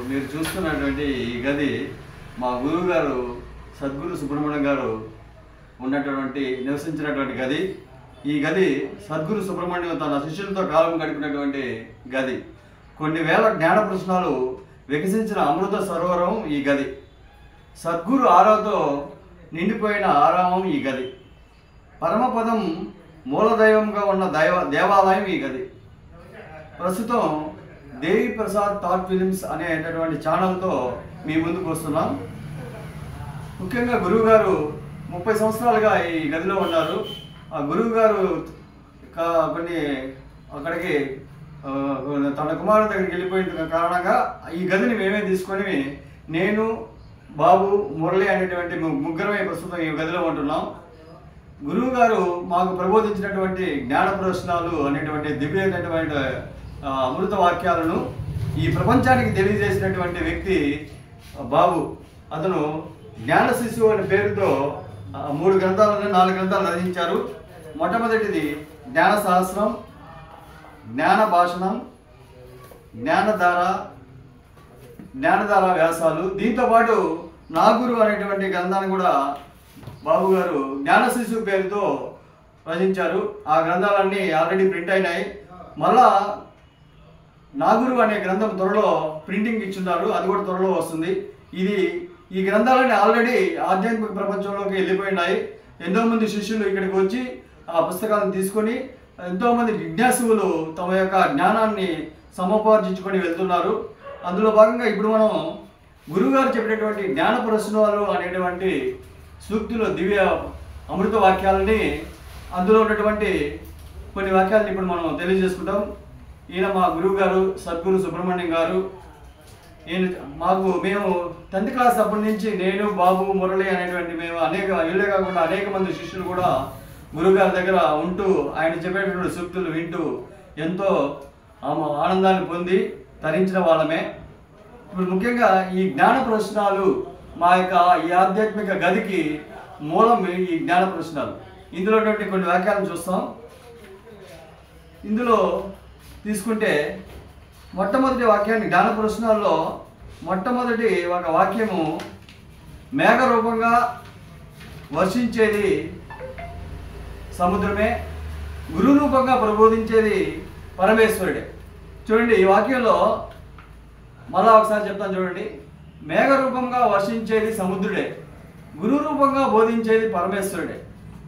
మీరు చూస్తున్నటువంటి ఈ గది మా గురువు గారు సద్గురు సుబ్రహ్మణ్యం గారు ఉన్నటువంటి నివసించినటువంటి గది. ఈ గది సద్గురు సుబ్రహ్మణ్యం తన శిష్యులతో కాలం గడిపినటువంటి గది. కొన్ని వేల జ్ఞాన ప్రశ్నలు వికసించిన అమృత సరోవరం ఈ గది. సద్గురు ఆరాతో నిండిపోయిన ఆరామం ఈ గది. పరమపదం మూలదైవంగా ఉన్న దేవాలయం ఈ గది. ప్రస్తుతం దేవి ప్రసాద్ థాట్ ఫిలిమ్స్ అనేటటువంటి ఛానల్తో మీ ముందుకు వస్తున్నాం. ముఖ్యంగా గురువుగారు 30 సంవత్సరాలుగా ఈ గదిలో ఉన్నారు. ఆ గురువుగారు కొన్ని అక్కడికి తన కుమారుడు దగ్గరికి వెళ్ళిపోయిన కారణంగా ఈ గదిని మేమే తీసుకొని నేను, బాబు, మురళి అనేటువంటి ముగ్గురమే ప్రస్తుతం ఈ గదిలో ఉంటున్నాం. గురువు గారు మాకు ప్రబోధించినటువంటి జ్ఞాన ప్రశ్నలు అనేటువంటి దివ్యమైనటువంటి అమృత వాక్యాలను ఈ ప్రపంచానికి తెలియజేసినటువంటి వ్యక్తి బాబు. అతను జ్ఞాన శిశువు అనే పేరుతో 3 గ్రంథాలను 4 గ్రంథాలు రచించారు. మొట్టమొదటిది జ్ఞాన సహస్రం, జ్ఞాన భాషణం, జ్ఞానధార వ్యాసాలు. దీంతోపాటు నాగురు అనేటువంటి గ్రంథాన్ని కూడా బాబు గారు జ్ఞాన శిశువు పేరుతో రచించారు. ఆ గ్రంథాలన్నీ ఆల్రెడీ ప్రింట్ అయినాయి. మళ్ళా నాగురు అనే గ్రంథం త్వరలో ప్రింటింగ్ ఇచ్చున్నారు, అది కూడా త్వరలో వస్తుంది. ఈ గ్రంథాలన్నీ ఆల్రెడీ ఆధ్యాత్మిక ప్రపంచంలోకి వెళ్ళిపోయినాయి. ఎంతోమంది శిష్యులు ఇక్కడికి వచ్చి ఆ పుస్తకాలను తీసుకొని ఎంతోమంది జిజ్ఞాసువులు తమ యొక్క జ్ఞానాన్ని సముపార్జించుకొని వెళ్తున్నారు. అందులో భాగంగా ఇప్పుడు మనం గురువుగారు చెప్పినటువంటి జ్ఞాన ప్రశ్నలు అనేటువంటి సూక్తులు, దివ్య అమృత వాక్యాలని, అందులో ఉన్నటువంటి కొన్ని వాక్యాలను ఇప్పుడు మనం తెలియజేసుకుంటాం. ఈయన మా గురువు గారు సద్గురు సుబ్రహ్మణ్యం గారు. మేము 10th క్లాస్ అప్పటి నుంచి నేను, బాబు, మురళి అనేటువంటి మేము వీళ్ళే కాకుండా అనేక మంది శిష్యులు కూడా గురువుగారి దగ్గర ఉంటూ ఆయన చెప్పేటటువంటి సూక్తులు వింటూ ఎంతో ఆనందాన్ని పొంది తరించిన వాళ్ళమే. ఇప్పుడు ముఖ్యంగా ఈ జ్ఞాన ప్రశ్నలు మా యొక్క ఈ ఆధ్యాత్మిక గదికి మూలం ఈ జ్ఞాన ప్రశ్నలు. ఇందులో ఉన్నటువంటి కొన్ని వాక్యాలను చూస్తాం. ఇందులో తీసుకుంటే మొట్టమొదటి వాక్యాన్ని జ్ఞాన ప్రశ్నల్లో మొట్టమొదటి ఒక వాక్యము, మేఘ రూపంగా వర్షించేది సముద్రమే, గురు రూపంగా ప్రబోధించేది పరమేశ్వరుడే. చూడండి, ఈ వాక్యంలో మళ్ళా ఒకసారి చెప్తాను చూడండి. మేఘ రూపంగా వర్షించేది సముద్రుడే, గురు రూపంగా బోధించేది పరమేశ్వరుడే.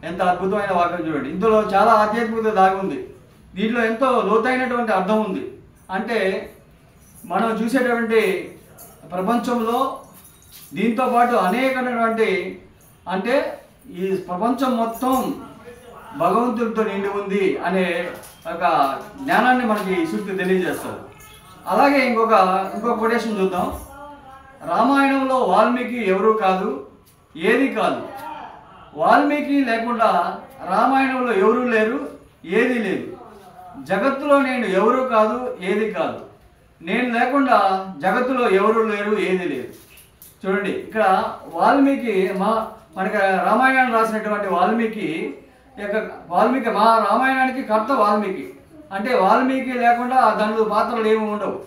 ఎంత అద్భుతమైన వాక్యం చూడండి. ఇందులో చాలా ఆధ్యాత్మికత దాగి ఉంది. దీంట్లో ఎంతో లోతైనటువంటి అర్థం ఉంది. అంటే మనం చూసేటువంటి ప్రపంచంలో దీంతోపాటు అనేకమైనటువంటి, అంటే ఈ ప్రపంచం మొత్తం భగవంతుడితో నిండి ఉంది అనే ఒక జ్ఞానాన్ని మనకి ఈ సూక్తి తెలియజేస్తారు. అలాగే ఇంకొక కొటేషన్ చూద్దాం. రామాయణంలో వాల్మీకి ఎవరు కాదు, ఏది కాదు. వాల్మీకి లేకుండా రామాయణంలో ఎవరూ లేరు, ఏది లేదు. జగత్తులో నేను ఎవరు కాదు, ఏది కాదు. నేను లేకుండా జగత్తులో ఎవరు లేరు, ఏది లేదు. చూడండి, ఇక్కడ వాల్మీకి మనకి రామాయణాన్ని రాసినటువంటి వాల్మీకి మా రామాయణానికి కర్త వాల్మీకి. అంటే వాల్మీకి లేకుండా దాంట్లో పాత్రలు ఏమి ఉండవు.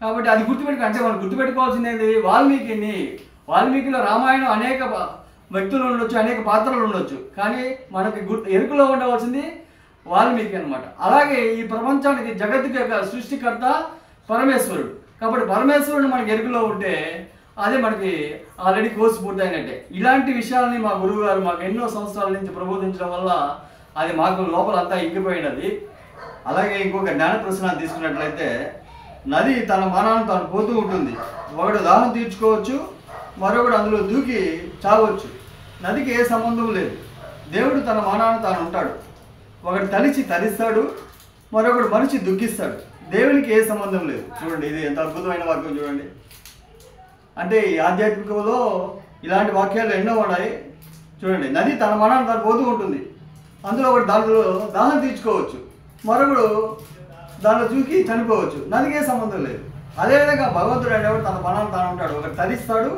కాబట్టి అది అంటే మనం గుర్తుపెట్టుకోవాల్సింది వాల్మీకిలో రామాయణం అనేక వ్యక్తులు ఉండొచ్చు, అనేక పాత్రలు ఉండొచ్చు, కానీ మనకి ఎరుకలో ఉండవలసింది వాల్మీకి అనమాట. అలాగే ఈ ప్రపంచానికి జగత్తుకి యొక్క సృష్టికర్త పరమేశ్వరుడు. కాబట్టి పరమేశ్వరుడు మనకి ఎరుకలో ఉంటే అది మనకి ఆల్రెడీ కోర్సు పూర్తయినట్టే. ఇలాంటి విషయాలని మా గురువు గారు మాకు ఎన్నో సంవత్సరాల నుంచి ప్రబోధించడం వల్ల అది మాకు లోపలంతా ఇంకిపోయినది. అలాగే ఇంకొక జ్ఞాన ప్రశ్న తీసుకున్నట్లయితే, నది తన మానాన్ని తాను పోతూ ఉంటుంది. ఒకడు దాహం తీర్చుకోవచ్చు, మరొకడు అందులో దూకి చావచ్చు. నదికి ఏ సంబంధం లేదు. దేవుడు తన మానాన్ని తాను ఉంటాడు. ఒకడు తలిచి తరిస్తాడు, మరొకడు మనిషి దుఃఖిస్తాడు. దేవునికి ఏ సంబంధం లేదు. చూడండి, ఇది ఎంత అద్భుతమైన వాక్యం చూడండి. అంటే ఈ ఆధ్యాత్మికంలో ఇలాంటి వాక్యాలు ఎన్నో ఉన్నాయి. చూడండి, నది తన మానాన్ని తాను పోతూ ఉంటుంది. అందులో ఒకటి దాంట్లో దాహం తీర్చుకోవచ్చు, మరొకడు దానిలో చూకి చనిపోవచ్చు. నదికే సంబంధం లేదు. అదేవిధంగా భగవంతుడు అనేవాడు తన మానాన్ని తాను ఉంటాడు. ఒకటి తరిస్తాడు,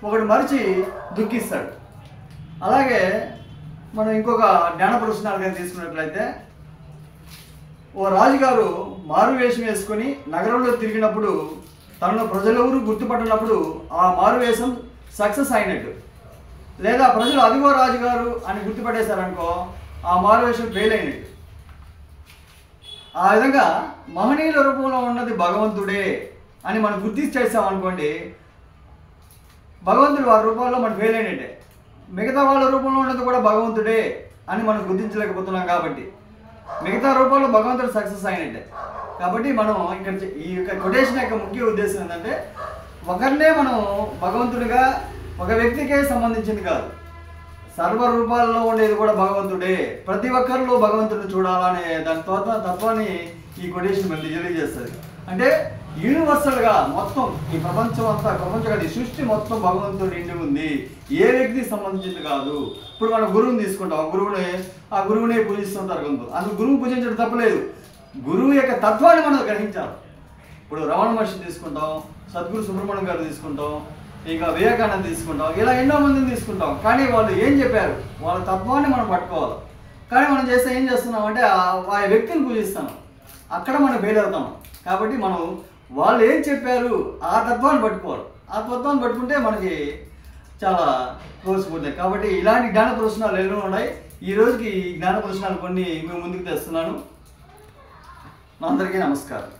ఒకడు మరిచి దుఃఖిస్తాడు. అలాగే మనం ఇంకొక జ్ఞాన ప్రశ్నలుగా తీసుకున్నట్లయితే, ఓ రాజుగారు మారు వేషం వేసుకొని నగరంలో తిరిగినప్పుడు తనను ప్రజలెవరూ గుర్తుపట్టినప్పుడు ఆ మారువేషం సక్సెస్ అయినట్టు. లేదా ప్రజలు అదిగో రాజుగారు అని గుర్తుపట్టేశారనుకో, ఆ మారువేషం ఫెయిల్ అయినట్టు. ఆ విధంగా మహనీయుల రూపంలో ఉన్నది భగవంతుడే అని మనం గుర్తించేసామనుకోండి, భగవంతుడు వారి రూపంలో మనం ఫెయిల్ అయినట్టే. మిగతా వాళ్ళ రూపంలో ఉన్నది కూడా భగవంతుడే అని మనం గుర్తించలేకపోతున్నాం కాబట్టి మిగతా రూపంలో భగవంతుడు సక్సెస్ అయినట్టే. కాబట్టి మనం ఇక్కడ ఈ యొక్క కొటేషన్ యొక్క ముఖ్య ఉద్దేశం ఏంటంటే, ఒకరినే మనం భగవంతుడిగా ఒక వ్యక్తికే సంబంధించింది కాదు, సర్వ రూపాల్లో ఉండేది కూడా భగవంతుడే. ప్రతి ఒక్కరిలో భగవంతుడిని చూడాలనే దాని తత్వాన్ని ఈ కొటేషన్ మళ్ళీ తెలియజేస్తుంది. అంటే యూనివర్సల్గా మొత్తం ఈ ప్రపంచం అంతా, ప్రపంచం ఈ సృష్టి మొత్తం భగవంతుడు నిండి ఉంది, ఏ వ్యక్తికి సంబంధించింది కాదు. ఇప్పుడు మనం గురువుని తీసుకుంటాం, ఆ గురువునే పూజిస్తుంటారు కొందరు. అందుకు గురువు పూజించడం తప్పలేదు, గురువు యొక్క తత్వాన్ని మనం గ్రహించాలి. ఇప్పుడు రమణ మహర్షిని తీసుకుంటాం, సద్గురు సుబ్రహ్మణ్యం గారు తీసుకుంటాం, ఇంకా వివేకానంద తీసుకుంటాం, ఇలా ఎన్నో మందిని తీసుకుంటాం. కానీ వాళ్ళు ఏం చెప్పారు, వాళ్ళ తత్వాన్ని మనం పట్టుకోవాలి. కానీ మనం ఏం చేస్తున్నాం అంటే ఆ వ్యక్తిని పూజిస్తాం, అక్కడ మనం ఫెయిల్ అవుతాం. కాబట్టి మనం వాళ్ళు ఏం చెప్పారు ఆ తత్వాన్ని పట్టుకోవాలి. ఆ తత్వాన్ని పట్టుకుంటే మనకి చాలా కోసిపోతాయి. కాబట్టి ఇలాంటి జ్ఞాన ప్రదర్శనాలు ఎన్నో ఉన్నాయి. ఈ రోజుకి ఈ జ్ఞాన ప్రదర్శనాలు కొన్ని మేము ముందుకు తెస్తున్నాను. అందరికీ నమస్కారం.